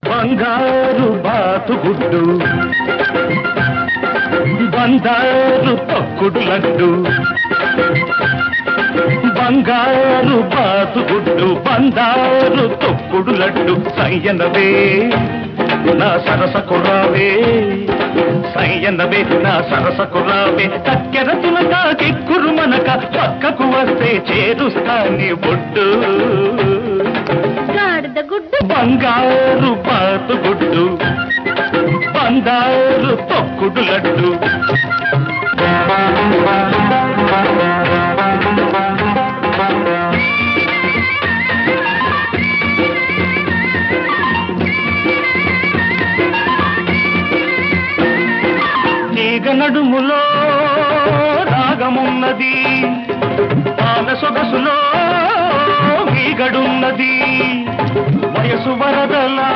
బంగారు బాతుగుడ్డు బంగారు తొక్కుడు లడ్డు బంగారు బాతుగుడ్డు బంగారు తొక్కుడు లడ్డు సయ్యనవే నా సరస కుర్రావే సయ్యనవే నా సరస కుర్రావే కక్కెర తునక కిక్కురు మనక పక్కకు వస్తే చేరుస్తాని బొడ్డు బంగారు బాతుగుడ్డు బంగారు తొక్కుడు లడ్డు తీగ నడుములో రాగమున్నది పాల సొగసులో మీగడున్నది వయసు వరదలా